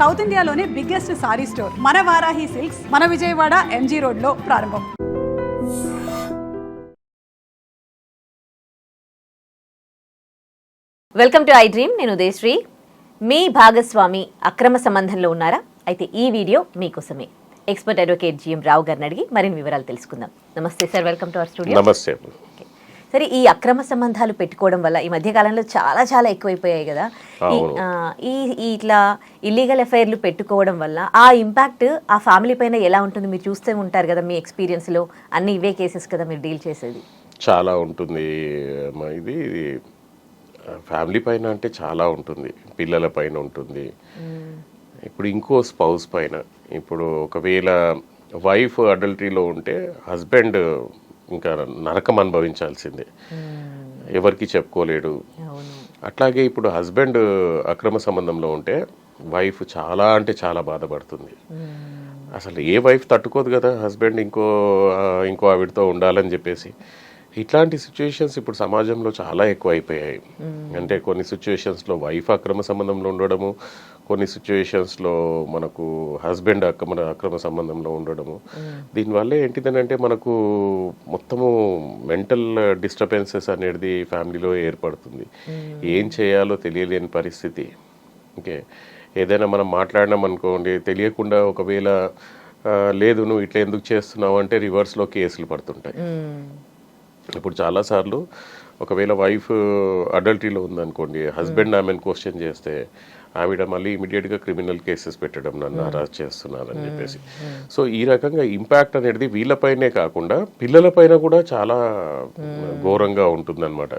South ఇండియాలోనే biggest sorry store మన Varahi silks మన విజయవాడ ఎంజీ రోడ్ లో ప్రారంభం. Welcome to I dream. నేను ఉదయశ్రీ. మీ భాగస్వామి అక్రమ సంబంధంలో ఉన్నారా? అయితే ఈ వీడియో మీకోసమే. ఎక్స్పర్ట్ అడ్వకేట్ జిఎం రావు గారిని అడిగి మరిన్ని వివరాలు తెలుసుకుందాం. నమస్తే sir, welcome to our studio. నమస్తే. సరే, ఈ అక్రమ సంబంధాలు పెట్టుకోవడం వల్ల ఈ మధ్య కాలంలో చాలా చాలా ఎక్కువైపోయాయి కదా. ఇట్లా ఇల్లీగల్ అఫైర్లు పెట్టుకోవడం వల్ల ఆ ఇంపాక్ట్ ఆ ఫ్యామిలీ పైన ఎలా ఉంటుంది? మీరు చూస్తూ ఉంటారు కదా, మీ ఎక్స్పీరియన్స్లో అన్ని ఇవే కేసెస్ కదా మీరు డీల్ చేసేది. చాలా ఉంటుంది ఇది ఫ్యామిలీ పైన అంటే చాలా ఉంటుంది, పిల్లల పైన ఉంటుంది. ఇప్పుడు ఇంకో స్పౌస్ పైన, ఇప్పుడు ఒకవేళ వైఫ్ అడల్టరీలో ఉంటే హస్బెండ్ ఇంకా నరకం అనుభవించాల్సిందే, ఎవరికి చెప్పుకోలేడు. అట్లాగే ఇప్పుడు హస్బెండ్ అక్రమ సంబంధంలో ఉంటే వైఫ్ చాలా అంటే చాలా బాధపడుతుంది. అసలు ఏ వైఫ్ తట్టుకోదు కదా హస్బెండ్ ఇంకో ఆవిడతో ఉండాలని చెప్పేసి. ఇట్లాంటి సిచ్యువేషన్స్ ఇప్పుడు సమాజంలో చాలా ఎక్కువ అయిపోయాయి. అంటే కొన్ని సిచ్యువేషన్స్లో వైఫ్ అక్రమ సంబంధంలో ఉండడము, కొన్ని సిచ్యువేషన్స్లో మనకు హస్బెండ్ అక్రమ సంబంధంలో ఉండడము. దీనివల్ల ఏంటిదనంటే మనకు మొత్తము మెంటల్ డిస్టర్బెన్సెస్ అనేది ఫ్యామిలీలో ఏర్పడుతుంది. ఏం చేయాలో తెలియలేని పరిస్థితి. ఓకే, ఏదైనా మనం మాట్లాడినాం అనుకోండి, తెలియకుండా ఒకవేళ లేదు నువ్వు ఇట్లా ఎందుకు చేస్తున్నావు అంటే రివర్స్లో కేసులు పడుతుంటాయి. ఇప్పుడు చాలాసార్లు ఒకవేళ వైఫ్ అడల్టరీలో ఉందనుకోండి, హస్బెండ్ ఆమెను క్వశ్చన్ చేస్తే ఆవిడ మళ్ళీ ఇమీడియట్గా క్రిమినల్ కేసెస్ పెట్టడం, నన్ను అరెస్ట్ చేస్తున్నారని చెప్పేసి. సో ఈ రకంగా ఇంపాక్ట్ అనేది వీళ్ళపైనే కాకుండా పిల్లలపైన కూడా చాలా ఘోరంగా ఉంటుందన్నమాట.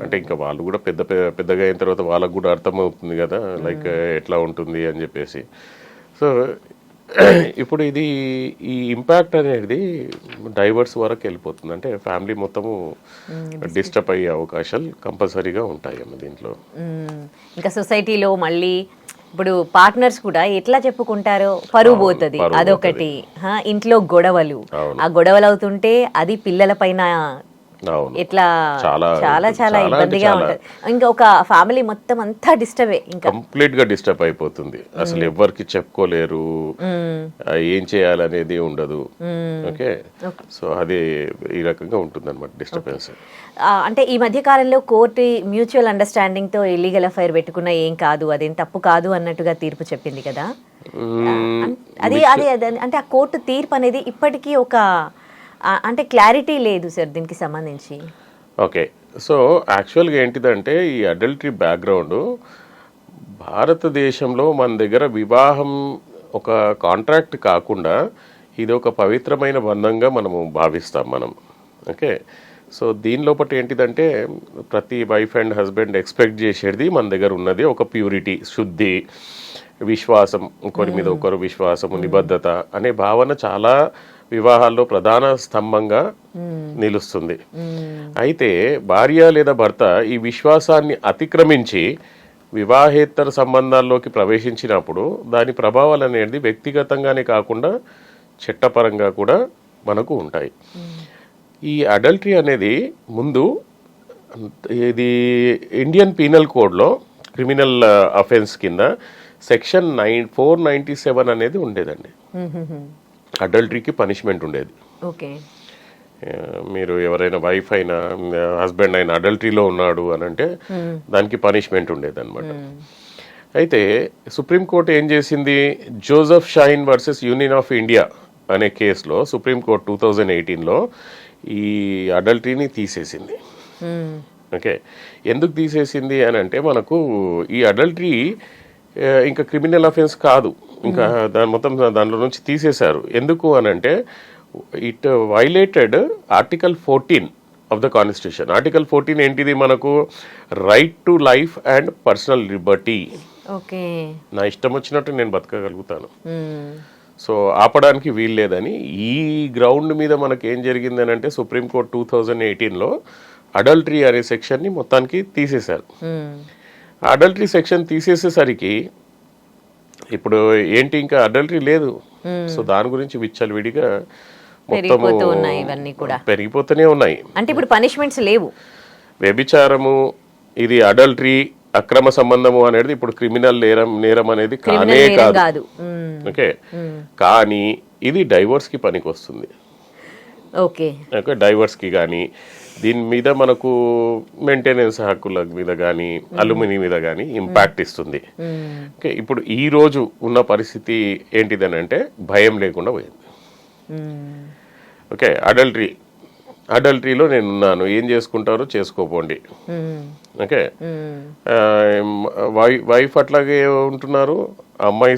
అంటే ఇంకా వాళ్ళు కూడా పెద్దగా అయిన తర్వాత వాళ్ళకు కూడా అర్థమవుతుంది కదా, లైక్ ఎట్లా ఉంటుంది అని చెప్పేసి. సో ఇప్పుడు ఈ ఇంపాక్ట్ అనేది డైవర్స్ వరకు వెళ్ళిపోతుంది. అంటే ఫ్యామిలీ మొత్తము డిస్టర్బ్ అయ్యే అవకాశాలు కంపల్సరీగా ఉంటాయి అమ్మ దీంట్లో. ఇంకా సొసైటీలో మళ్ళీ ఇప్పుడు పార్ట్నర్స్ కూడా ఎట్లా చెప్పుకుంటారో పరువు పోతుంది, అదొకటి. ఇంట్లో గొడవలు, ఆ గొడవలు అవుతుంటే అది పిల్లల పైన ఎట్లా చాలా చాలా ఇబ్బందిగా ఉంటుంది. ఇంకా ఒక ఫ్యామిలీ మొత్తం అంతా డిస్టర్బ్, ఇంకా కంప్లీట్ గా డిస్టర్బ్ అయిపోతుంది. అసలు ఎవరికి చెప్పుకోలేరు, ఏం చేయాలనేది ఉండదు. ఓకే, సో అది ఈ రకంగా ఉంటుంది అనమాట డిస్టర్బెన్స్. అంటే ఈ మధ్య కాలంలో కోర్టు మ్యూచువల్ అండర్స్టాండింగ్ తో ఇల్లీగల్ అఫైర్ పెట్టుకున్నా ఏం కాదు, అదేం తప్పు కాదు అన్నట్టుగా తీర్పు చెప్పింది కదా. అది అంటే ఆ కోర్టు తీర్పు అనేది ఇప్పటికీ ఒక అంటే క్లారిటీ లేదు సార్ దీనికి సంబంధించి. ఓకే, సో యాక్చువల్గా ఏంటిదంటే ఈ అడల్టరీ బ్యాక్గ్రౌండ్ భారతదేశంలో మన దగ్గర వివాహం ఒక కాంట్రాక్ట్ కాకుండా ఇది ఒక పవిత్రమైన బంధంగా మనము భావిస్తాం మనం. ఓకే, సో దీని లోపల ఏంటిదంటే ప్రతి వైఫ్ అండ్ హస్బెండ్ ఎక్స్పెక్ట్ చేసేది మన దగ్గర ఉన్నది ఒక ప్యూరిటీ, శుద్ధి, విశ్వాసం, ఒకరి మీద ఒకరు విశ్వాసము, నిబద్ధత అనే భావన చాలా వివాహాల్లో ప్రధాన స్తంభంగా నిలుస్తుంది. అయితే భార్య లేదా భర్త ఈ విశ్వాసాన్ని అతిక్రమించి వివాహేతర సంబంధాల్లోకి ప్రవేశించినప్పుడు దాని ప్రభావాలు అనేది వ్యక్తిగతంగానే కాకుండా చట్టపరంగా కూడా మనకు ఉంటాయి. ఈ అడల్టరీ అనేది ముందు ఇది ఇండియన్ పీనల్ కోడ్లో క్రిమినల్ అఫెన్స్ కింద సెక్షన్ 497 అనేది ఉండేదండి. అడల్టరీకి పనిష్మెంట్ ఉండేది. మీరు ఎవరైనా వైఫ్ అయినా హస్బెండ్ అయినా అడల్టరీలో ఉన్నాడు అని అంటే దానికి పనిష్మెంట్ ఉండేది అనమాట. అయితే సుప్రీంకోర్టు ఏం చేసింది, Joseph shine versus union of India అనే కేసులో సుప్రీంకోర్టు 2018లో ఈ అడల్టరీని తీసేసింది. ఓకే, ఎందుకు తీసేసింది అని అంటే మనకు ఈ అడల్టరీ ఇంకా క్రిమినల్ అఫెన్స్ కాదు, ఇంకా దానిలో నుంచి తీసేశారు. ఎందుకు అని అంటే it violated article 14 of the constitution. Article 14 ఏంటిది, మనకు right to life and personal Liberty. నా ఇష్టం వచ్చినట్టు నేను బతకగలుగుతాను, సో ఆపడానికి వీల్లేదని ఈ గ్రౌండ్ మీద మనకి ఏం జరిగింది అని అంటే సుప్రీంకోర్టు 2018లో అడల్టరీ అనే సెక్షన్ని మొత్తానికి తీసేశారు. అడల్టరీ సెక్షన్ తీసేసేసరికి ఇప్పుడు ఏంటి, ఇంకా అడల్టరీ లేదు. సో దాని గురించి విచ్చలవిడిగా పెరిగిపోతూనే ఉన్నాయి. అంటే ఇప్పుడు పనిష్మెంట్స్ లేవు. వ్యభిచారము, ఇది అడల్టరీ అక్రమ సంబంధము అనేది ఇప్పుడు క్రిమినల్ నేరం అనేది కానే కాదు. ఓకే, కానీ ఇది డైవోర్స్ కి పనికి వస్తుంది. ఓకే, డైవర్స్ కి కానీ దీని మీద మనకు మెయింటెనెన్స్ హక్కుల మీద కానీ అలుమిని మీద కానీ ఇంపాక్ట్ ఇస్తుంది. ఓకే, ఇప్పుడు ఈ రోజు ఉన్న పరిస్థితి ఏంటిదని అంటే భయం లేకుండా పోయింది. ఓకే, అడల్టరీలో నేను ఉన్నాను, ఏం చేసుకుంటారో చేసుకోపోండి. ఓకే, వైఫ్ అట్లాగే ఉంటున్నారు, అమ్మాయి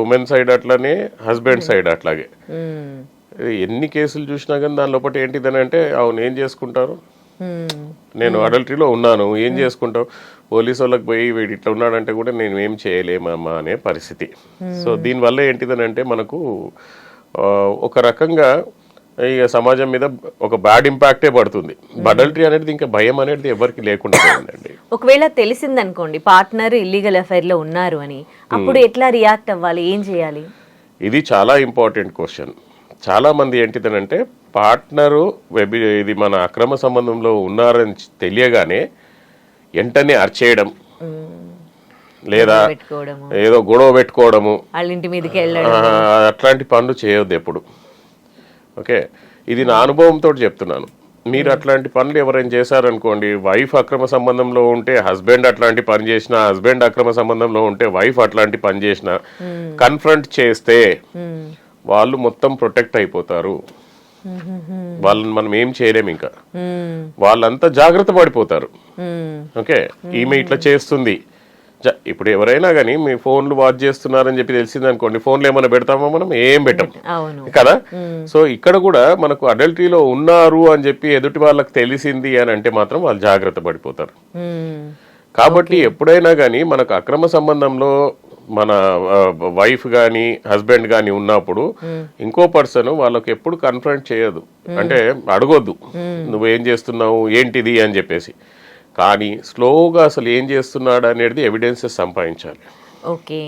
ఉమెన్ సైడ్ అట్లానే, హస్బెండ్ సైడ్ అట్లాగే. ఎన్ని కేసులు చూసినా కానీ దాని లోపల ఏంటిదని అంటే అవును ఏం చేసుకుంటారు, నేను అడల్టరీలో ఉన్నాను ఏం చేసుకుంటావు, పోలీసు వాళ్ళకి పోయి వీడు ఇట్లా ఉన్నాడంటే కూడా నేను ఏం చేయలేమమ్మా అనే పరిస్థితి. సో దీనివల్ల ఏంటిదని అంటే మనకు ఒక రకంగా ఇక సమాజం మీద ఒక బ్యాడ్ ఇంపాక్టే పడుతుంది. అడల్టరీ అనేది ఇంకా భయం అనేది ఎవరికి లేకుండా పోయిందండి. ఒకవేళ తెలిసిందనుకోండి పార్ట్నర్ ఇల్లీగల్ అఫైర్ లో ఉన్నారు అని, అప్పుడు ఎట్లా రియాక్ట్ అవ్వాలి, ఏం చేయాలి? ఇది చాలా ఇంపార్టెంట్ క్వశ్చన్. చాలా మంది ఏంటిదనంటే పార్ట్నరు ఇది మన అక్రమ సంబంధంలో ఉన్నారని తెలియగానే వెంటనే అర్చేయడం లేదా ఏదో గొడవ పెట్టుకోవడము, అట్లాంటి పనులు చేయొద్దు ఎప్పుడు. ఓకే, ఇది నా అనుభవంతో చెప్తున్నాను. మీరు అట్లాంటి పనులు ఎవరైనా చేశారనుకోండి, వైఫ్ అక్రమ సంబంధంలో ఉంటే హస్బెండ్ అట్లాంటి పని చేసినా, హస్బెండ్ అక్రమ సంబంధంలో ఉంటే వైఫ్ అట్లాంటి పని చేసినా కన్ఫ్రంట్ చేస్తే వాళ్ళు మొత్తం ప్రొటెక్ట్ అయిపోతారు. వాళ్ళని మనం ఏం చేయలేము, ఇంకా వాళ్ళంతా జాగ్రత్త పడిపోతారు. ఓకే, ఈమె ఇట్లా చేస్తుంది. ఇప్పుడు ఎవరైనా కానీ మీ ఫోన్లు వాచ్ చేస్తున్నారని చెప్పి తెలిసింది అనుకోండి, ఫోన్లు ఏమైనా పెడతామో మనం, ఏం పెట్టం కదా. సో ఇక్కడ కూడా మనకు అడల్టరీలో ఉన్నారు అని చెప్పి ఎదుటి వాళ్ళకి తెలిసింది అని అంటే మాత్రం వాళ్ళు జాగ్రత్త పడిపోతారు. కాబట్టి ఎప్పుడైనా కానీ మనకు అక్రమ సంబంధంలో మన వైఫ్ కానీ హస్బెండ్ కానీ ఉన్నప్పుడు ఇంకో పర్సన్ వాళ్ళకి ఎప్పుడు కన్ఫ్రంట్ చేయదు, అంటే అడగొద్దు నువ్వేం చేస్తున్నావు ఏంటిది అని చెప్పేసి. కానీ స్లోగా అసలు ఏం చేస్తున్నాడు అనేది ఎవిడెన్సెస్ సంపాదించాలి. ఓకే,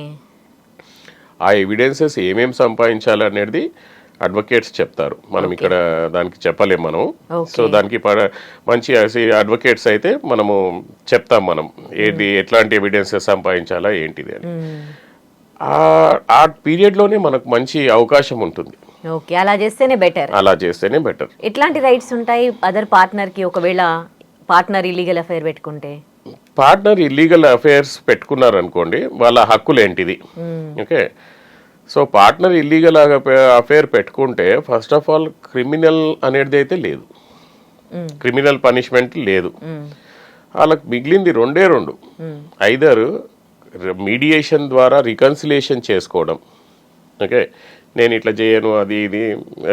ఆ ఎవిడెన్సెస్ ఏమేమి సంపాదించాలి అనేది అడ్వకేట్స్ చెప్తారు, మనం ఇక్కడ దానికి చెప్పలేం మనం. సో దానికి మంచి అడ్వకేట్స్ అయితే మనము చెప్తాం మనం ఏది ఎట్లాంటి ఎవిడెన్సెస్ సంపాదించాలా ఏంటిది అని. ఆ పీరియడ్ లోనే మనకు మంచి అవకాశం ఉంటుంది. ఓకే, అలా చేస్తేనే బెటర్. ఎట్లాంటి రైట్స్ ఉంటాయి అదర్ పార్ట్నర్ కి ఒకవేళ పార్ట్నర్ ఇల్లీగల్ అఫైర్ పెట్టుకుంటే? పార్ట్నర్ ఇల్లీగల్ అఫైర్స్ పెట్టుకున్నారనుకోండి, వాళ్ళ హక్కులు ఏంటిది? Okay, so partner illegal affair పెట్టుకుంటే ఫస్ట్ ఆఫ్ ఆల్ క్రిమినల్ అనేది అయితే లేదు, క్రిమినల్ పనిష్మెంట్ లేదు. వాళ్ళకి మిగిలింది రెండే రెండు, ఐదర్ మీడియేషన్ ద్వారా రికన్సిలేషన్ చేసుకోవడం. ఓకే, నేను ఇట్లా చేయను అది ఇది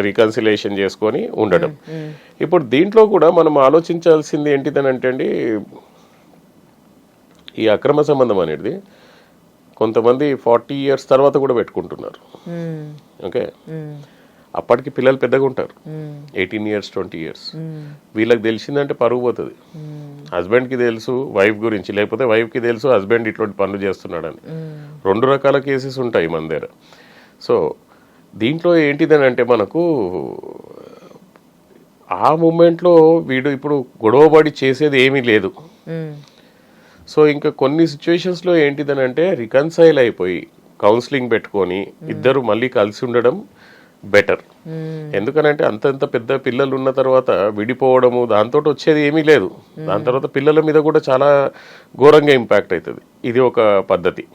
రికన్సిలేషన్ చేసుకొని ఉండడం. ఇప్పుడు దీంట్లో కూడా మనం ఆలోచించాల్సింది ఏంటిదని అంటే అండి, ఈ అక్రమ సంబంధం అనేది కొంతమంది 40 years తర్వాత కూడా పెట్టుకుంటున్నారు. ఓకే, అప్పటికి పిల్లలు పెద్దగా ఉంటారు, 18 years 20 years. వీళ్ళకి తెలిసిందంటే పరుగు పోతుంది. హస్బెండ్కి తెలుసు వైఫ్ గురించి, లేకపోతే వైఫ్కి తెలుసు హస్బెండ్ ఇటువంటి పనులు చేస్తున్నాడని. రెండు రకాల కేసెస్ ఉంటాయి మన దగ్గర. సో దీంట్లో ఏంటిదని అంటే మనకు ఆ మూమెంట్లో వీడు ఇప్పుడు గొడవబడి చేసేది ఏమీ లేదు. సో ఇంకా కొన్ని సిచ్యువేషన్స్లో ఏంటిదని అంటే రికన్సైల్ అయిపోయి కౌన్సిలింగ్ పెట్టుకొని ఇద్దరు మళ్ళీ కలిసి ఉండడం బెటర్. ఎందుకనంటే అంతంత పెద్ద పిల్లలు ఉన్న తర్వాత విడిపోవడము దాంతో వచ్చేది ఏమీ లేదు. దాని తర్వాత పిల్లల మీద కూడా చాలా ఘోరంగా ఇంపాక్ట్ అవుతుంది. ఇది ఒక పద్ధతి,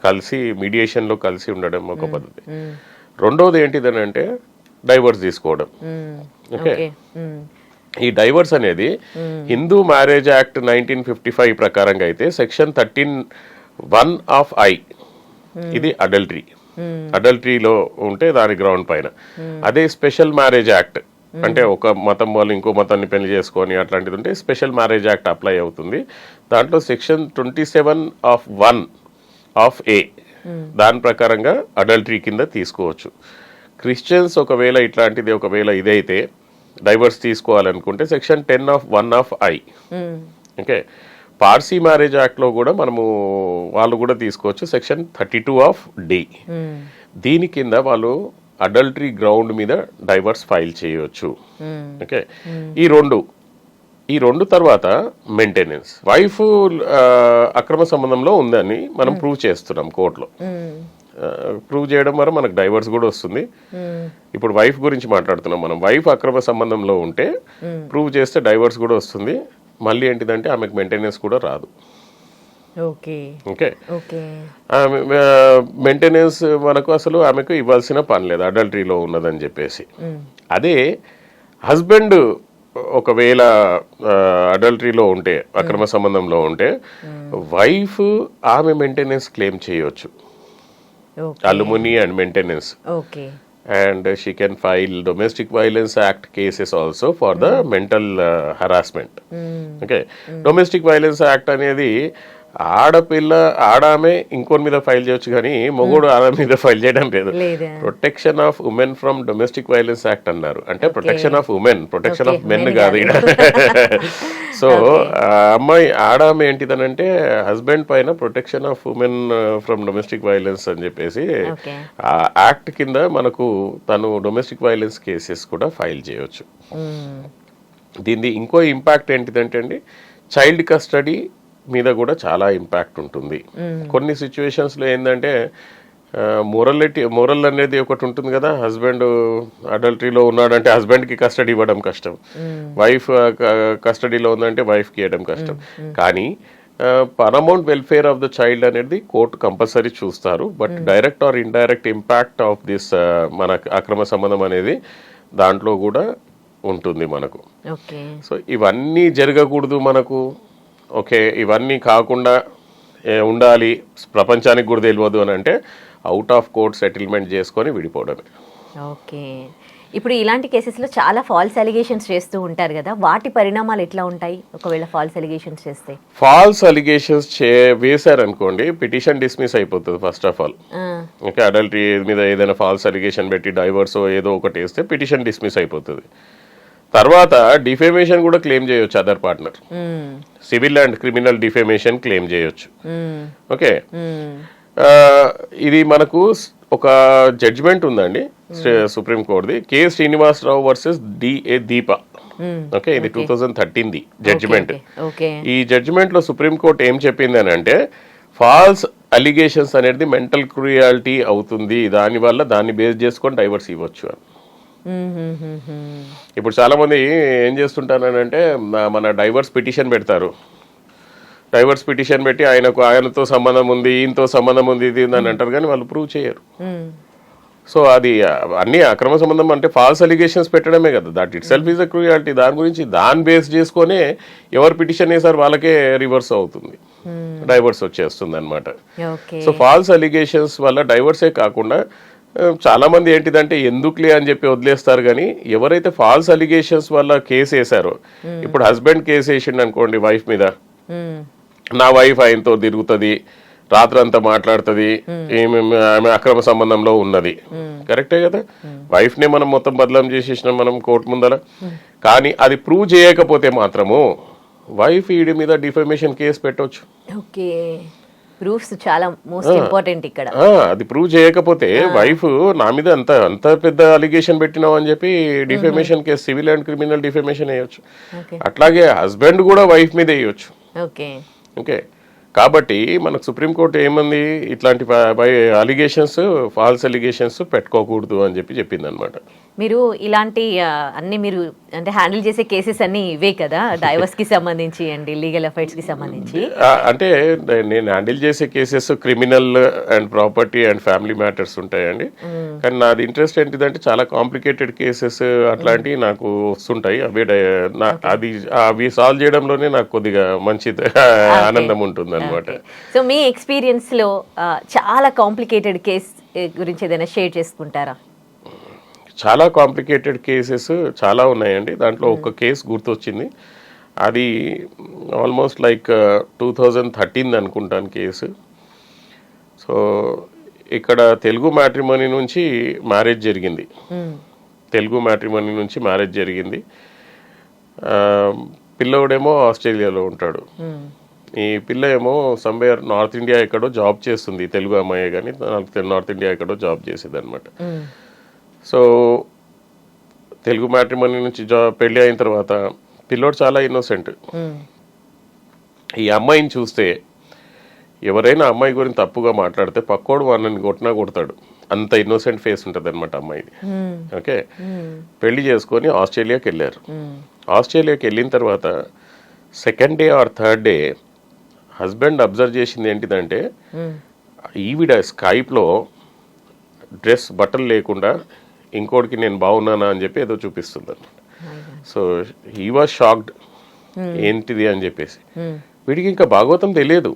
కలిసి మీడియేషన్లో కలిసి ఉండడం ఒక పద్ధతి. రెండోది ఏంటిదని అంటే డైవర్స్ తీసుకోవడం. ఓకే, ఈ డైవర్స్ అనేది హిందూ మ్యారేజ్ యాక్ట్ 1955 ప్రకారంగా అయితే సెక్షన్ 13(1) ఆఫ్ I ఇది అడల్టరీలో ఉంటే దాని గ్రౌండ్ పైన. అదే స్పెషల్ మ్యారేజ్ యాక్ట్ అంటే ఒక మతం వాళ్ళు ఇంకో మతాన్ని పెళ్లి చేసుకొని అట్లాంటిది ఉంటే స్పెషల్ మ్యారేజ్ యాక్ట్ అప్లై అవుతుంది. దాంట్లో సెక్షన్ 27(1) ఆఫ్ A దాని ప్రకారంగా అడల్టరీ కింద తీసుకోవచ్చు. క్రిస్టియన్స్ ఒకవేళ ఇట్లాంటిది ఒకవేళ ఇదైతే డైవర్స్ తీసుకోవాలనుకుంటే section 10(1) of I. Okay, Parsi marriage యాక్ట్లో కూడా మనము వాళ్ళు కూడా తీసుకోవచ్చు, సెక్షన్ 32 ఆఫ్ D. దీని కింద వాళ్ళు అడల్టరీ గ్రౌండ్ మీద డైవర్స్ ఫైల్ చేయవచ్చు. ఓకే, ఈ ఈ 2 తర్వాత మెయింటెనెన్స్. వైఫ్ అక్రమ సంబంధంలో ఉందని మనం ప్రూవ్ చేస్తున్నాం కోర్టులో. ప్రూవ్ చేయడం వల్ల మనకు డైవర్స్ కూడా వస్తుంది. ఇప్పుడు వైఫ్ గురించి మాట్లాడుతున్నాం మనం. వైఫ్ అక్రమ సంబంధంలో ఉంటే ప్రూవ్ చేస్తే డైవర్స్ కూడా వస్తుంది. మళ్ళీ ఏంటిదంటే ఆమెకు మెయింటెనెన్స్ కూడా రాదు. ఓకే. మెయింటెనెన్స్ మనకు అసలు ఆమెకు ఇవ్వాల్సిన పని లేదు, అడల్టరీలో ఉన్నదని చెప్పేసి. అదే హస్బెండ్ ఒకవేళ అడల్టరీలో ఉంటే, అక్రమ సంబంధంలో ఉంటే, వైఫ్ ఆమె మెయింటెనెన్స్ క్లెయిమ్ చేయొచ్చు, alimony and maintenance. And she can file domestic violence act cases also for the mental harassment. Okay, domestic violence act అనేది ఆడామె ఇంకోని మీద ఫైల్ చేయొచ్చు కానీ మొగుడు ఆమె మీద ఫైల్ చేయడం లేదు. Protection of women from domestic violence act అన్నారు. అంటే protection of women, protection of men కాదు. సో అమ్మాయి ఆడామె ఏంటిదనంటే హస్బెండ్ పైన protection of women from domestic violence అని చెప్పేసి ఆ యాక్ట్ కింద మనకు తను డొమెస్టిక్ వైలెన్స్ కేసెస్ కూడా ఫైల్ చేయొచ్చు. దీని ఇంకో ఇంపాక్ట్ ఏంటిదంటే అండి, చైల్డ్ కస్టడీ మీద కూడా చాలా ఇంపాక్ట్ ఉంటుంది. కొన్ని సిచ్యువేషన్స్లో ఏంటంటే మోరల్ అనేది ఒకటి ఉంటుంది కదా. హస్బెండ్ అడల్టరీలో ఉన్నాడంటే హస్బెండ్కి కస్టడీ ఇవ్వడం కష్టం, వైఫ్ కస్టడీలో ఉందంటే వైఫ్కి ఇవ్వడం కష్టం. కానీ పరమౌంట్ వెల్ఫేర్ ఆఫ్ ద చైల్డ్ అనేది కోర్టు కంపల్సరీ చూస్తారు. But direct or indirect impact of this మన అక్రమ సంబంధం అనేది దాంట్లో కూడా ఉంటుంది మనకు. సో ఇవన్నీ జరగకూడదు మనకు. ఓకే, ఇవన్నీ కాకుండా ఉండాలి, ప్రపంచానికి కూడా తెలియదు అని అంటే అవుట్ ఆఫ్ కోర్ట్ సెటిల్మెంట్ చేసుకొని విడిపోవడమే. ఓకే. ఇప్పుడు ఇలాంటి కేసెస్లో చాలా ఫాల్స్ అలిగేషన్స్ చేస్తూ ఉంటారు కదా, వాటి పరిణామాలు ఎట్లా ఉంటాయి ఒకవేళ ఫాల్స్ అలిగేషన్స్ చేస్తే? ఫాల్స్ అలిగేషన్స్ వేశారనుకోండి, పిటిషన్ డిస్మిస్ అయిపోతుంది first of all. Okay, adultery మీద ఏదైనా ఫాల్స్ అలిగేషన్ పెట్టి డైవర్స్ ఏదో ఒకటి వేస్తే పిటిషన్ డిస్మిస్ అయిపోతుంది. తర్వాత డిఫేమేషన్ కూడా క్లెయిమ్ చేయొచ్చు other partner. Civil and criminal defamation claim చేయొచ్చు. ఓకే, ఇది మనకు ఒక జడ్జిమెంట్ ఉందండి సుప్రీంకోర్టుది, కె శ్రీనివాసరావు వర్సెస్ డిఏ దీప. ఓకే, ఇది 2013 జడ్జిమెంట్. ఈ జడ్జిమెంట్ లో సుప్రీంకోర్టు ఏం చెప్పింది అని అంటే, ఫాల్స్ అలిగేషన్స్ అనేది మెంటల్ క్రూయాలిటీ అవుతుంది, దాన్ని బేస్ చేసుకొని డైవర్స్ ఇవ్వచ్చు అని. ఇప్పుడు చాలా మంది ఏం చేస్తుంటారంటే మన డైవర్స్ పిటిషన్ పెడతారు. డైవర్స్ పిటిషన్ పెట్టి ఆయనతో సంబంధం ఉంది, ఈయనతో సంబంధం ఉంది, ఇది అని అంటారు కానీ వాళ్ళు ప్రూవ్ చేయరు. సో అది అన్ని అక్రమ సంబంధం అంటే ఫాల్స్ అలిగేషన్స్ పెట్టడమే కదా, that it self is a cruelty. దాని గురించి దాన్ని బేస్ చేసుకొని ఎవరు పిటిషన్ వేసారు వాళ్ళకే రివర్స్ అవుతుంది, డైవర్స్ వచ్చేస్తుంది అనమాట. సో ఫాల్స్ అలిగేషన్స్ వల్ల డైవర్సే కాకుండా చాలా మంది ఏంటిదంటే ఎందుకులే అని చెప్పి వదిలేస్తారు. కానీ ఎవరైతే ఫాల్స్ అలిగేషన్స్ వల్ల కేసు వేసారో, ఇప్పుడు హస్బెండ్ కేసు వేసిండు అనుకోండి వైఫ్ మీద, నా వైఫ్ ఆయనతో తిరుగుతుంది, రాత్రంతా మాట్లాడుతుంది, ఆమె అక్రమ సంబంధంలో ఉన్నది, కరెక్టే కదా. వైఫ్ నే మనం మొత్తం బదలాం చేసేసినాం మనం కోర్టు ముందర. కానీ అది ప్రూవ్ చేయకపోతే మాత్రము వైఫ్ ఈడి మీద డిఫమేషన్ కేసు పెట్టవచ్చు. ఓకే, ప్రూఫ్స్ చాలా మోస్ట్ ఇంపార్టెంట్ ఇక్కడ. అది ప్రూవ్ చేయకపోతే వైఫ్ నా మీద అంత పెద్ద అలిగేషన్ పెట్టినావు అని చెప్పి defamation case, civil and criminal defamation వేయొచ్చు. అట్లాగే హస్బెండ్ కూడా వైఫ్ మీద వేయొచ్చు. ఓకే, కాబట్టి మనకు సుప్రీంకోర్టు ఏమంది, ఇట్లాంటి అలిగేషన్స్, ఫాల్స్ అలిగేషన్స్ పెట్టుకోకూడదు అని చెప్పి చెప్పింది అనమాట. మీరు ఇలాంటి అన్ని మీరు అంటే హ్యాండిల్ చేసే కేసెస్ అన్ని ఇవే కదా, డైవర్స్ కి సంబంధించి అండ్ లీగల్ అఫైర్స్ కి సంబంధించి? అంటే నేను హ్యాండిల్ చేసే cases criminal and property and family matters ఉంటాయండి. కానీ నాది ఇంట్రెస్ట్ ఏంటిదంటే చాలా కాంప్లికేటెడ్ కేసెస్ అట్లాంటివి నాకు వస్తుంటాయి. అవి సాల్వ్ చేయడంలోనే నాకు కొద్దిగా మంచి ఆనందం ఉంటుంది అనమాట. సో మీ ఎక్స్పీరియన్స్ లో చాలా కాంప్లికేటెడ్ కేస్ గురించి ఏదైనా షేర్ చేసుకుంటారా? చాలా కాంప్లికేటెడ్ కేసెస్ చాలా ఉన్నాయండి. దాంట్లో ఒక కేసు గుర్తొచ్చింది, అది ఆల్మోస్ట్ లైక్ 2013 అనుకుంటాను కేసు. సో ఇక్కడ తెలుగు మ్యాట్రిమోనీ నుంచి మ్యారేజ్ జరిగింది. పిల్లవాడేమో ఆస్ట్రేలియాలో ఉంటాడు. ఈ పిల్ల ఏమో సమ్వేర్ నార్త్ ఇండియా ఎక్కడో జాబ్ చేస్తుంది, తెలుగు అమ్మాయి కానీ నార్త్ ఇండియా ఎక్కడో జాబ్ చేసేది అనమాట. సో తెలుగు మ్యాట్రిమోనీ నుంచి పెళ్లి అయిన తర్వాత పిల్లోడు చాలా ఇన్నోసెంట్. ఈ అమ్మాయిని చూస్తే ఎవరైనా అమ్మాయి గురించి తప్పుగా మాట్లాడితే పక్కోడు వాళ్ళని కొట్టినా కొడతాడు, అంత ఇన్నోసెంట్ ఫేస్ ఉంటుంది అనమాట అమ్మాయిది. ఓకే, పెళ్లి చేసుకొని ఆస్ట్రేలియాకి వెళ్ళారు. ఆస్ట్రేలియాకి వెళ్ళిన తర్వాత second day or third day husband observe చేసింది ఏంటిదంటే ఈవిడ స్కైప్లో డ్రెస్ బట్టలు లేకుండా ఇంకోటికి నేను బాగున్నానా అని చెప్పి ఏదో చూపిస్తుంది అనమాట. సో హీ వాజ్ షాక్డ్, ఏంటిది అని చెప్పేసి. వీడికి ఇంకా భాగవతం తెలియదు,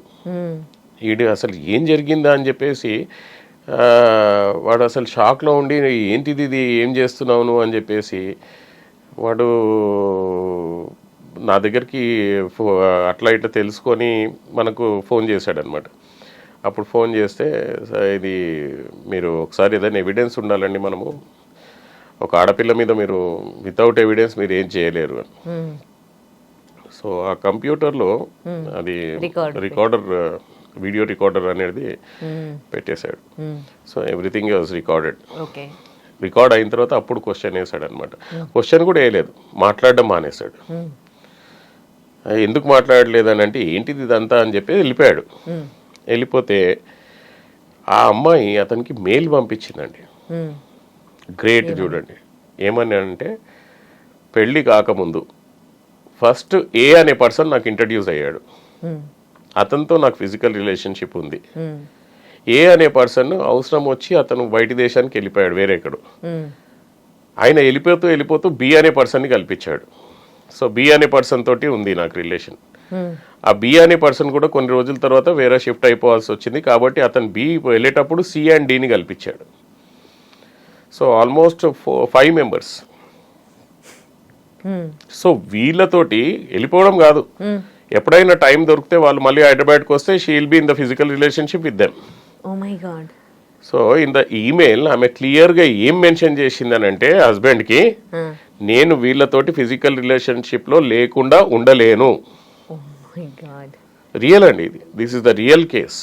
వీడు అసలు ఏం జరిగిందా అని చెప్పేసి వాడు అసలు షాక్లో ఉండి ఏంటిది ఇది, ఏం చేస్తున్నావు నువ్వు అని చెప్పేసి వాడు నా దగ్గరికి అట్లా ఇట్లా తెలుసుకొని మనకు ఫోన్ చేశాడనమాట. అప్పుడు ఫోన్ చేస్తే ఇది మీరు ఒకసారి ఏదైనా ఎవిడెన్స్ ఉండాలండి, మనము ఒక ఆడపిల్ల మీద మీరు వితౌట్ ఎవిడెన్స్ మీరు ఏం చేయలేరు అని. సో ఆ కంప్యూటర్లో అది రికార్డర్, వీడియో రికార్డర్ అనేది పెట్టేశాడు. So everything was recorded. Record అయిన తర్వాత అప్పుడు క్వశ్చన్ వేసాడు అనమాట. క్వశ్చన్ కూడా వేయలేదు, మాట్లాడడం మానేశాడు. ఎందుకు మాట్లాడలేదు అని అంటే ఏంటిది ఇదంతా అని చెప్పి వెళ్ళిపోయాడు. వెళ్ళిపోతే ఆ అమ్మాయి అతనికి మెయిల్ పంపించిందండి. గ్రేట్ చూడండి, ఏమని అంటే పెళ్ళి కాకముందు ఫస్ట్ ఏ అనే పర్సన్ నాకు ఇంట్రడ్యూస్ అయ్యాడు, అతనితో నాకు ఫిజికల్ రిలేషన్షిప్ ఉంది. ఏ అనే పర్సన్ అవసరం వచ్చి అతను బయట దేశానికి వెళ్ళిపోయాడు వేరేక్కడు. ఆయన వెళ్ళిపోతూ బి అనే పర్సన్ని కల్పించాడు. సో బి అనే పర్సన్ తోటి ఉంది నాకు రిలేషన్. ఆ బి అనే పర్సన్ కూడా కొన్ని రోజుల తర్వాత వేరే షిఫ్ట్ అయిపోవాల్సి వచ్చింది కాబట్టి అతను బి వెళ్ళేటప్పుడు సి అండ్ డిని కల్పించాడు. So almost 5 members. సో వీళ్ళతోటి వెళ్ళిపోవడం కాదు, ఎప్పుడైనా టైం దొరికితే వాళ్ళు మళ్ళీ హైదరాబాద్కి వస్తే she will be in the physical relationship with them. So in the email ఆమె క్లియర్గా ఏం మెన్షన్ చేసిందనంటే హస్బెండ్కి, నేను వీళ్ళతోటి ఫిజికల్ రిలేషన్షిప్లో లేకుండా ఉండలేను. రియల్ అండి ఇది, this is the real case.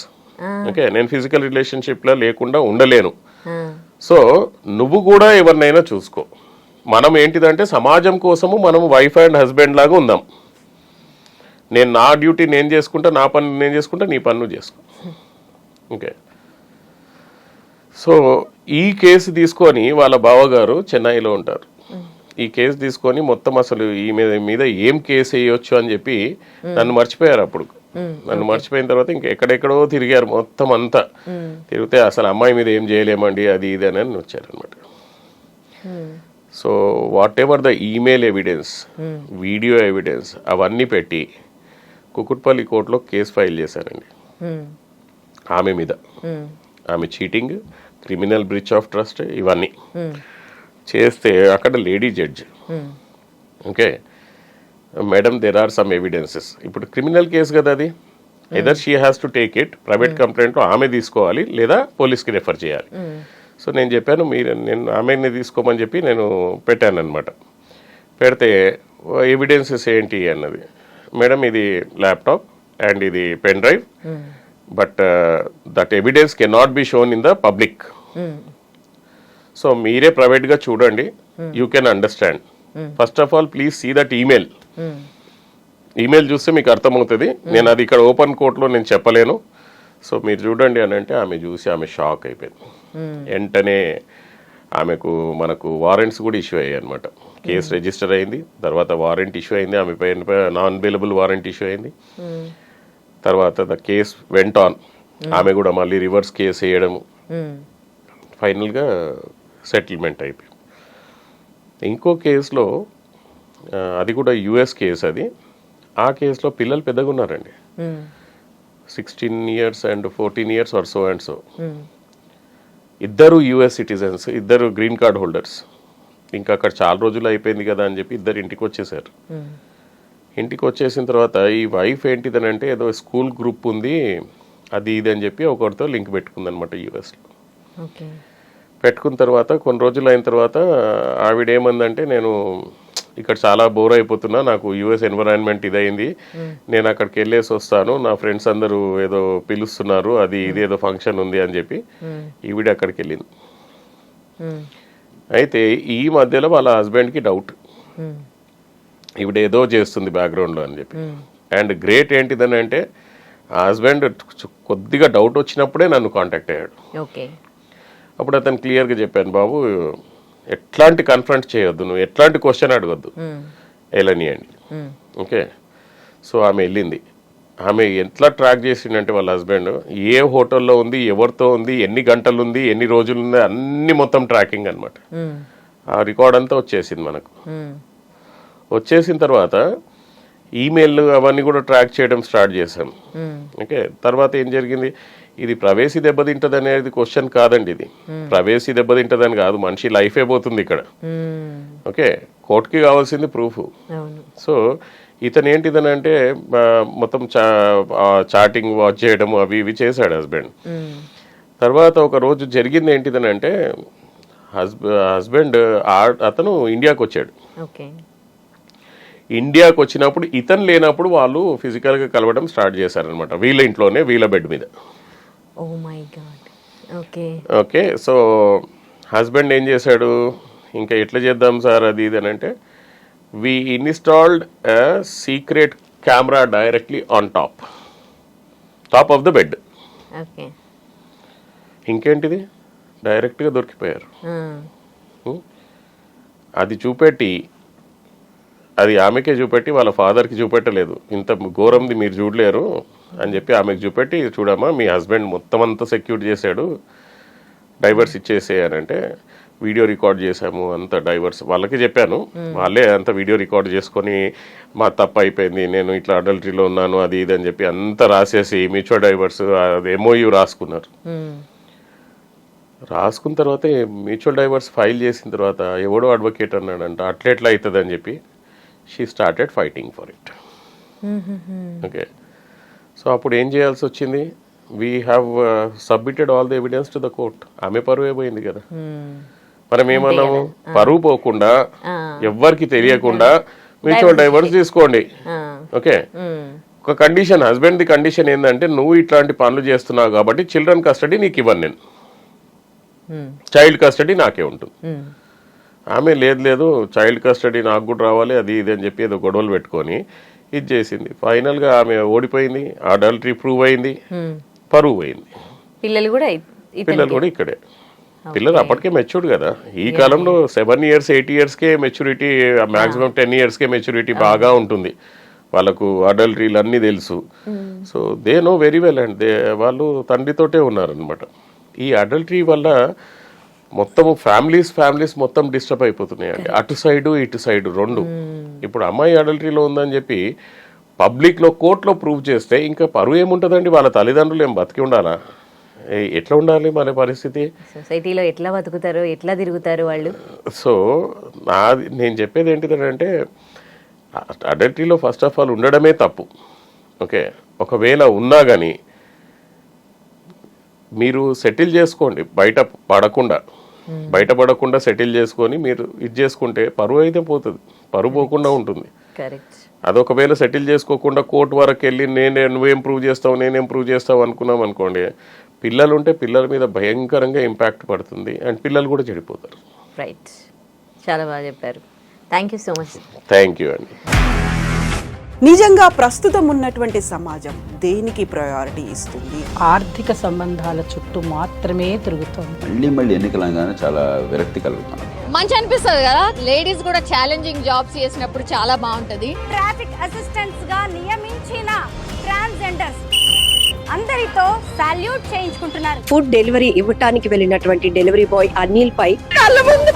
Okay, నేను ఫిజికల్ రిలేషన్షిప్లో లేకుండా ఉండలేను. సో నువ్వు కూడా ఎవరినైనా చూసుకో. మనం ఏంటిదంటే సమాజం కోసము మనం వైఫ్ అండ్ హస్బెండ్ లాగా ఉందాం. నేను నా డ్యూటీ నేను చేసుకుంటా, నా పని నేను చేసుకుంటా, నీ పని నువ్వు చేసుకో. ఓకే, సో ఈ కేసు తీసుకొని వాళ్ళ బావగారు చెన్నైలో ఉంటారు. ఈ కేసు తీసుకొని మొత్తం అసలు ఈ మీద ఏం కేసు వేయొచ్చు అని చెప్పి నన్ను మర్చిపోయారు. అప్పుడు నన్ను మర్చిపోయిన తర్వాత ఇంకా ఎక్కడెక్కడో తిరిగారు, మొత్తం అంతా తిరిగితే అసలు అమ్మాయి మీద ఏం చేయలేమండి అది ఇది అని వచ్చారనమాట. So what ever the email evidence, video evidence అవన్నీ పెట్టి కుకుట్పల్లి కోర్టులో కేసు ఫైల్ చేశారండి ఆమె మీద. ఆమె cheating, criminal breach of trust ఇవన్నీ చేస్తే అక్కడ lady judge, okay madam there are some evidences. ఇప్పుడు క్రిమినల్ కేసు కదా అది, either she has to take it, private కంప్లైంట్లో ఆమె తీసుకోవాలి లేదా పోలీస్కి రెఫర్ చేయాలి. సో నేను చెప్పాను నేను ఆమెని తీసుకోమని చెప్పి నేను పెట్టాను అనమాట. పెడితే ఎవిడెన్సెస్ ఏంటి అన్నది, మేడం ఇది ల్యాప్టాప్ అండ్ ఇది pen drive, but that evidence can not be shown in the public. So మీరే ప్రైవేట్గా చూడండి, you can understand. First of all please see that email. Email చూస్తే మీకు అర్థమవుతుంది, నేను అది ఇక్కడ ఓపెన్ కోర్టులో నేను చెప్పలేను. సో మీరు చూడండి అని అంటే ఆమె చూసి ఆమె షాక్ అయిపోయింది. వెంటనే ఆమెకు మనకు వారెంట్స్ కూడా ఇష్యూ అయ్యాయి అనమాట. కేసు రిజిస్టర్ అయింది, తర్వాత వారెంట్ ఇష్యూ అయింది, ఆమె పైన నాన్ బెయిలబుల్ వారెంట్ ఇష్యూ అయింది. తర్వాత ద కేస్ వెంట్ ఆన్, ఆమె కూడా మళ్ళీ రివర్స్ కేసు వేయడము, ఫైనల్గా సెటిల్మెంట్ అయిపోయింది. ఇంకో కేసులో అది కూడా యుఎస్ కేసు అది. ఆ కేసులో పిల్లలు పెద్దగా ఉన్నారండి, 16 years and 14 years or so and so. ఇద్దరు యుఎస్ సిటిజన్స్, ఇద్దరు గ్రీన్ కార్డ్ హోల్డర్స్. ఇంకా అక్కడ చాలా రోజులు అయిపోయింది కదా అని చెప్పి ఇద్దరు ఇంటికి వచ్చేసారు. ఇంటికి వచ్చేసిన తర్వాత ఈ వైఫ్ ఏంటిదనంటే ఏదో స్కూల్ గ్రూప్ ఉంది అది ఇది అని చెప్పి ఒకరితో లింక్ పెట్టుకుందనమాట యుఎస్లో. పెట్టుకున్న తర్వాత కొన్ని రోజులు అయిన తర్వాత ఆవిడ ఏమందంటే, నేను ఇక్కడ చాలా బోర్ అయిపోతున్నా, నాకు యుఎస్ ఎన్విరాన్మెంట్ ఇదైంది, నేను అక్కడికి వెళ్ళేసి వస్తాను, నా ఫ్రెండ్స్ అందరూ ఏదో పిలుస్తున్నారు, అది ఇది ఏదో ఫంక్షన్ ఉంది అని చెప్పి ఈవిడ అక్కడికి వెళ్ళింది. అయితే ఈ మధ్యలో వాళ్ళ హస్బెండ్కి డౌట్, ఈవిడ ఏదో చేస్తుంది బ్యాక్గ్రౌండ్లో అని చెప్పి. అండ్ గ్రేట్ ఏంటిదని అంటే ఆ హస్బెండ్ కొద్దిగా డౌట్ వచ్చినప్పుడే నన్ను కాంటాక్ట్ అయ్యాడు. ఓకే. అప్పుడు అతను క్లియర్గా చెప్పాను, బాబు ఎట్లాంటి కన్ఫ్రంట్ చేయొద్దు, నువ్వు ఎట్లాంటి క్వశ్చన్ అడగొద్దు, వెళ్ళనియండి. ఓకే. సో ఆమె వెళ్ళింది. ఆమె ఎట్లా ట్రాక్ చేసిందంటే వాళ్ళ హస్బెండ్ ఏ హోటల్లో ఉంది, ఎవరితో ఉంది, ఎన్ని గంటలు ఉంది, ఎన్ని రోజులు ఉంది, అన్ని మొత్తం ట్రాకింగ్ అనమాట. ఆ రికార్డ్ అంతా వచ్చేసింది మనకు. వచ్చేసిన తర్వాత ఈమెయిల్ అవన్నీ కూడా ట్రాక్ చేయడం స్టార్ట్ చేసాం. ఓకే. తర్వాత ఏం జరిగింది, ఇది ప్రైవసీ దెబ్బతింటది అనేది క్వశ్చన్ కాదండి. ఇది ప్రైవసీ దెబ్బతింటదని కాదు, మనిషి లైఫే పోతుంది ఇక్కడ. ఓకే. కోర్టుకి కావాల్సింది ప్రూఫ్. సో ఇతను ఏంటిదని అంటే మొత్తం చాటింగ్ వాచ్ చేయడం అవి ఇవి చేశాడు హస్బెండ్. తర్వాత ఒక రోజు జరిగింది ఏంటిదని అంటే హస్బెండ్ అతను ఇండియాకి వచ్చాడు. ఇండియాకి వచ్చినప్పుడు ఇతను లేనప్పుడు వాళ్ళు ఫిజికల్గా కలవడం స్టార్ట్ చేశారనమాట, వీళ్ళ ఇంట్లోనే, వీళ్ళ బెడ్ మీద. ఓకే. సో హస్బెండ్ ఏం చేశాడు, ఇంకా ఎట్లా చేద్దాం సార్ అది ఇది అని అంటే we installed a secret camera directly on top of the bed. Okay. ఇంకేంటిది, డైరెక్ట్గా దొరికిపోయారు. అది చూపెట్టి, అది ఆమెకే చూపెట్టి వాళ్ళ ఫాదర్కి చూపెట్టలేదు, ఇంత ఘోరంది మీరు చూడలేరు అని చెప్పి ఆమెకు చూపెట్టి, చూడమ్మా మీ హస్బెండ్ మొత్తం అంతా సెక్యూర్ చేశాడు, డైవర్స్ ఇచ్చేసేయనంటే వీడియో రికార్డ్ చేశాము అంత డైవర్స్ వాళ్ళకి చెప్పాను. వాళ్ళే అంత వీడియో రికార్డ్ చేసుకొని మా తప్పు అయిపోయింది, నేను ఇట్లా అడల్టరీలో ఉన్నాను అది ఇది అని చెప్పి అంతా రాసేసి మ్యూచువల్ డైవర్స్ MOU రాసుకున్నారు. రాసుకున్న తర్వాత మ్యూచువల్ డైవర్స్ ఫైల్ చేసిన తర్వాత ఎవడో అడ్వకేట్ అన్నాడంట, అట్లెట్లా అవుతుంది అని చెప్పి she started fighting for it. Okay. So అప్పుడు ఏం చేయాల్సి వచ్చింది, we have submitted all the evidence to the court. ఆమె పరువే పోయింది కదా. మనం ఏమన్నాము, పరువు పోకుండా ఎవ్వరికి తెలియకుండా మ్యూచువల్ డైవర్స్ తీసుకోండి. ఓకే. ఒక కండిషన్, హస్బెండ్ ది కండిషన్ ఏంటంటే నువ్వు ఇట్లాంటి పనులు చేస్తున్నావు కాబట్టి చిల్డ్రన్ కస్టడీ నీకు ఇవ్వను, నేను చైల్డ్ కస్టడీ నాకే ఉంటుంది. ఆమె లేదు చైల్డ్ కస్టడీ నాకు కూడా రావాలి అది ఇది అని చెప్పి ఏదో గొడవలు పెట్టుకొని ఇది చేసింది. ఫైనల్గా ఆమె ఓడిపోయింది, అడల్టరీ ప్రూవ్ అయింది, పరువు అయింది. పిల్లలు కూడా ఇక్కడే. పిల్లలు అప్పటికే మెచ్యూర్డ్ కదా. ఈ కాలంలో 7 years 8 yearsకే మెచ్యూరిటీ, మాక్సిమం 10 yearsకే మెచ్యూరిటీ బాగా ఉంటుంది వాళ్ళకు. అడల్టరీలు అన్నీ తెలుసు. So they know very well and వాళ్ళు తండ్రితోటే ఉన్నారనమాట. ఈ అడల్టరీ వల్ల మొత్తం ఫ్యామిలీస్ మొత్తం డిస్టర్బ్ అయిపోతున్నాయండి, అటు సైడు ఇటు సైడు రెండు. ఇప్పుడు అమ్మాయి అడల్టరీలో ఉందని చెప్పి పబ్లిక్లో కోర్టులో ప్రూవ్ చేస్తే ఇంకా పరువు ఏముంటుందండి, వాళ్ళ తల్లిదండ్రులు ఏం బతికి ఉండాలా, ఎట్లా ఉండాలి మన పరిస్థితి, సొసైటీలో ఎట్లా బతుకుతారో ఎట్లా తిరుగుతారు వాళ్ళు. సో నేను చెప్పేది ఏంటిదంటే అడల్టరీలో ఫస్ట్ ఆఫ్ ఆల్ ఉండడమే తప్పు. ఓకే. ఒకవేళ ఉన్నా కానీ మీరు సెటిల్ చేసుకోండి, బయటపడకుండా సెటిల్ చేసుకొని మీరు ఇది చేసుకుంటే పరువు అయితే పోతుంది, పరువు పోకుండా ఉంటుంది. అదొకవేళ సెటిల్ చేసుకోకుండా కోర్టు వరకు వెళ్ళి నువ్వేం ప్రూవ్ చేస్తావు నేనేం ప్రూవ్ చేస్తావు అనుకున్నాం అనుకోండి, పిల్లలు ఉంటే పిల్లల మీద భయంకరంగా ఇంపాక్ట్ పడుతుంది అండ్ పిల్లలు కూడా చెడిపోతారు. రైట్. చాలా బాగా చెప్పారు. Thank you so much. Thank you అండి. నిజంగా ప్రస్తుతం ఉన్నటువంటి సమాజం దేనికి ప్రయారిటీ ఇస్తుంది? ఆర్థిక సంబంధాల చుట్టూ మాత్రమే తిరుగుతోంది. మళ్ళీ ఎన్నికలంగానే చాలా విరక్తి కలుగుతున్నాం. మంచి అనిపిస్తుంది కదా, లేడీస్ కూడా ఛాలెంజింగ్ జాబ్స్ చేసినప్పుడు చాలా బాగుంటది. ట్రాఫిక్ అసిస్టెంట్స్ గా నియమించిన ట్రాన్స్జెండర్స్ అందరితో సాల్యూట్ చేయించుకుంటున్నారు. ఫుడ్ డెలివరీ ఇవ్వటానికి వెళ్ళినటువంటి డెలివరీ బాయ్ అనిల్ పై కళ్ళ ముందు